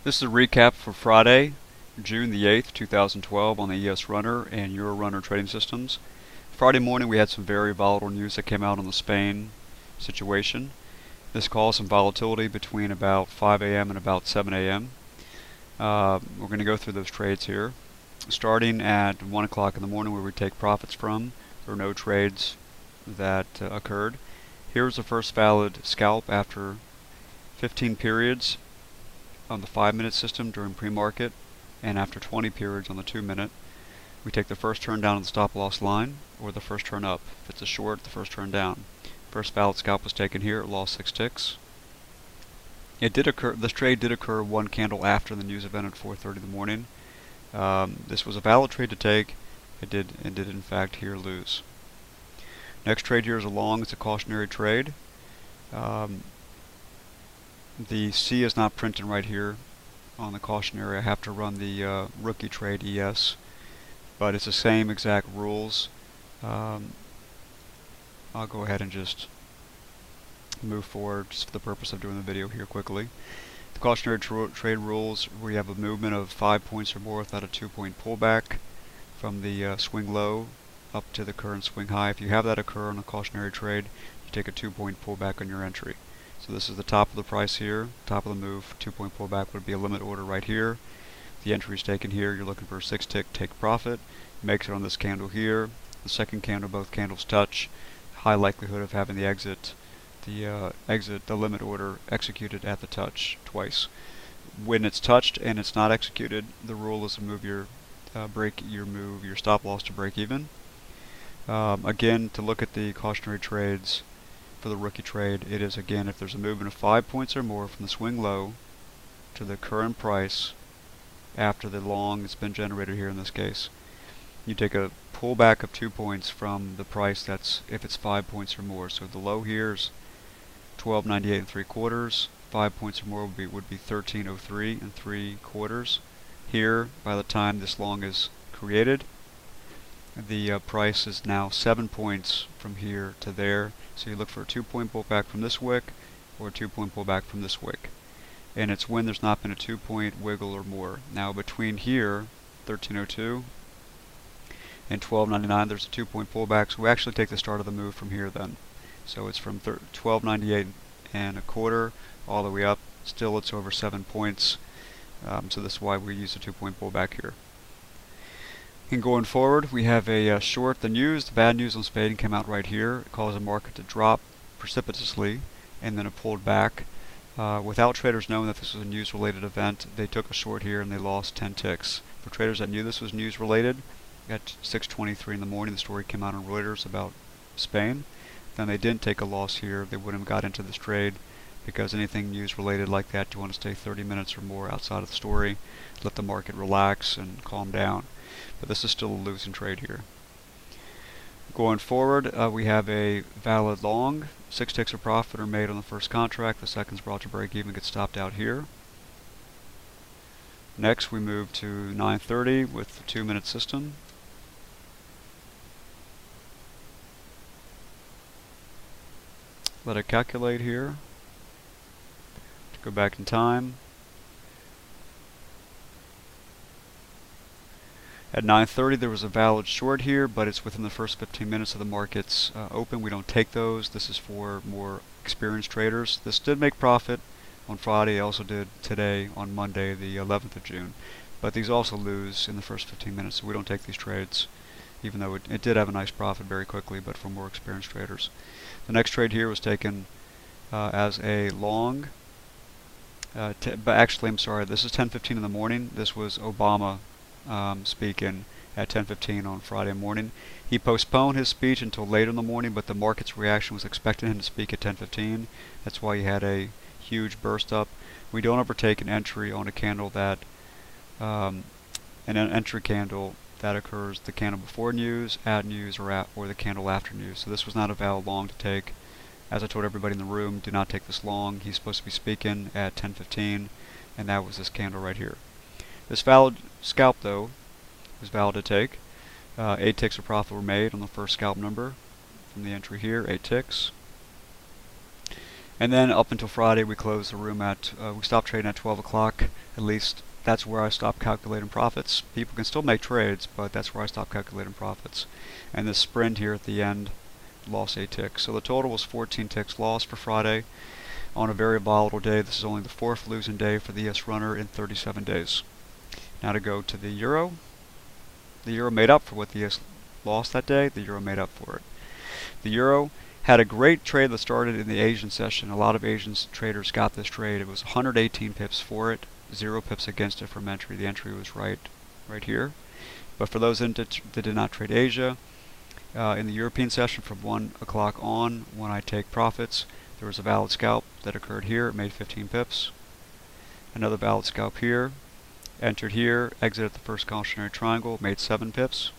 This is a recap for Friday, June the 8th, 2012 on the ES Runner and Eurorunner trading systems. Friday morning we had some very volatile news that came out on the Spain situation. This caused some volatility between about 5 a.m. and about 7 a.m. We're going to go through those trades here. Starting at 1 o'clock in the morning where we take profits from, there were no trades that occurred. Here's the first valid scalp after 15 periods on the 5-minute system during pre-market, and after 20 periods on the 2-minute. We take the first turn down on the stop loss line, or the first turn up. If it's a short, the first turn down. First valid scalp was taken here. It lost 6 ticks. This trade did occur one candle after the news event at 4:30 in the morning. This was a valid trade to take. It did in fact here lose. Next trade here is a long. It's a cautionary trade. The C is not printed right here on the cautionary. I have to run the rookie trade ES, but it's the same exact rules. I'll go ahead and just move forward just for the purpose of doing the video here quickly. The cautionary trade rules, where you have a movement of 5 points or more without a 2-point pullback from the swing low up to the current swing high. If you have that occur on a cautionary trade, you take a 2-point pullback on your entry. So this is the top of the price here, top of the move. 2-point pullback would be a limit order right here. The entry is taken here. You're looking for a 6-tick take profit. Makes it on this candle here. The second candle, both candles touch. High likelihood of having the limit order executed at the touch twice. When it's touched and it's not executed, the rule is to move your your stop loss to break even. Again, to look at the cautionary trades for the rookie trade, it is again if there's a movement of 5 points or more from the swing low to the current price after the long that's been generated here in this case. You take a pullback of 2 points from the price that's if it's 5 points or more. So the low here is 12.98 3/4. 5 points or more would be 13.03 3/4. Here, by the time this long is created, the price is now 7 points from here to there. So you look for a 2-point pullback from this wick or a 2-point pullback from this wick. And it's when there's not been a 2-point wiggle or more. Now between here, 13.02 and 12.99, there's a 2-point pullback. So we actually take the start of the move from here then. So it's from 12.98 1/4 all the way up. Still it's over 7 points. So this is why we use a 2-point pullback here. And going forward, we have a short the news. The bad news on Spain came out right here. It caused the market to drop precipitously, and then it pulled back. Without traders knowing that this was a news-related event, they took a short here and they lost 10 ticks. For traders that knew this was news-related, at 6:23 in the morning, the story came out on Reuters about Spain. Then they didn't take a loss here. They wouldn't have got into this trade, because anything news-related like that, you want to stay 30 minutes or more outside of the story, let the market relax and calm down. But this is still a losing trade here. Going forward, we have a valid long. 6 ticks of profit are made on the first contract. The second's brought to break even, gets stopped out here. Next, we move to 9:30 with the 2-minute system. Let it calculate here. To go back in time. At 9:30 there was a valid short here, but it's within the first 15 minutes of the market's open. We don't take those. This is for more experienced traders. This did make profit on Friday. It also did today on Monday, the 11th of June. But these also lose in the first 15 minutes, so we don't take these trades, even though it did have a nice profit very quickly, but for more experienced traders. The next trade here was taken as a long. But actually, I'm sorry, this is 10:15 in the morning. This was Obama speaking at 10:15 on Friday morning. He postponed his speech until later in the morning, but the market's reaction was expecting him to speak at 10:15. That's why he had a huge burst up. We don't ever take an entry on a candle that an entry candle that occurs the candle before news, at news, or the candle after news. So this was not a valid long to take. As I told everybody in the room, do not take this long. He's supposed to be speaking at 10:15, and that was this candle right here. This valid scalp, though, was valid to take. 8 ticks of profit were made on the first scalp number from the entry here, 8 ticks. And then up until Friday, we closed the room at, we stopped trading at 12 o'clock. At least that's where I stopped calculating profits. People can still make trades, but that's where I stopped calculating profits. And this sprint here at the end lost 8 ticks. So the total was 14 ticks lost for Friday on a very volatile day. This is only the 4th losing day for the ES runner in 37 days. Now to go to the euro. The euro made up for what the ES lost that day. The euro made up for it. The euro had a great trade that started in the Asian session. A lot of Asian traders got this trade. It was 118 pips for it, 0 pips against it from entry. The entry was right here. But for those that did not trade Asia, in the European session from 1 o'clock on, when I take profits, there was a valid scalp that occurred here. It made 15 pips. Another valid scalp here. Entered here, exited the first cautionary triangle, made 7 pips.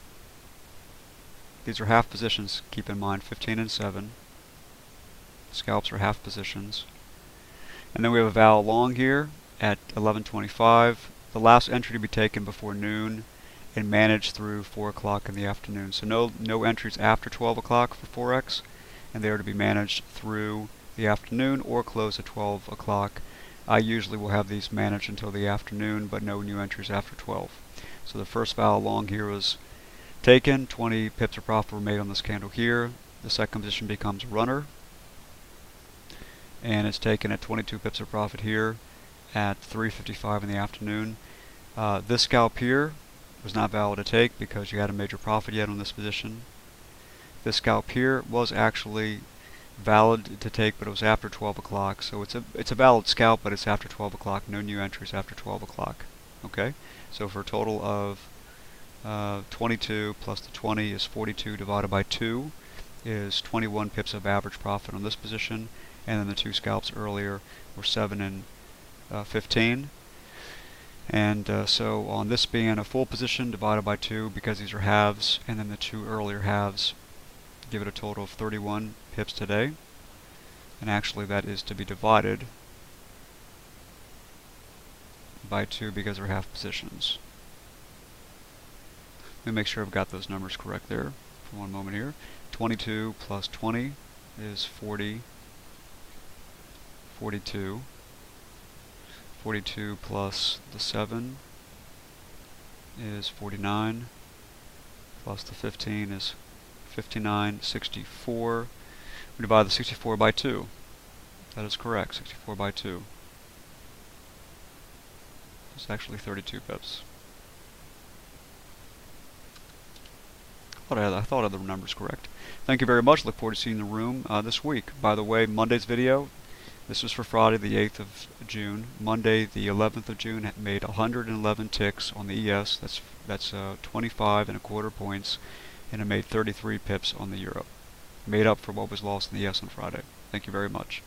These are half positions, keep in mind, 15 and 7. Scalps are half positions. And then we have a val long here at 11:25. The last entry to be taken before noon and managed through 4 o'clock in the afternoon. So no entries after 12 o'clock for Forex, and they are to be managed through the afternoon or close at 12 o'clock. I usually will have these managed until the afternoon, but no new entries after 12. So the first val long here was taken. 20 pips of profit were made on this candle here. The second position becomes runner, and it's taken at 22 pips of profit here at 3:55 in the afternoon. This scalp here was not valid to take because you had a major profit yet on this position. This scalp here was actually valid to take, but it was after 12 o'clock. So it's a valid scalp, but it's after 12 o'clock. No new entries after 12 o'clock. Okay, so for a total of 22 plus the 20 is 42 divided by 2 is 21 pips of average profit on this position, and then the 2 scalps earlier were 7 and 15. And so on this being a full position divided by 2, because these are halves, and then the 2 earlier halves, give it a total of 31 pips today. And actually that is to be divided by 2 because they're half positions. Let me make sure I've got those numbers correct there for one moment here. 22 plus 20 is 40. 42. 42 plus the 7 is 49. Plus the 15 is 59. 64. We divide the 64 by 2. That is correct. 64 by 2. It's actually 32 pips. I thought I had the numbers correct. Thank you very much. Look forward to seeing the room this week. By the way, Monday's video, this was for Friday the 8th of June. Monday the 11th of June had made 111 ticks on the ES. That's 25.25 points, and it made 33 pips on the euro. Made up for what was lost in the ES on Friday. Thank you very much.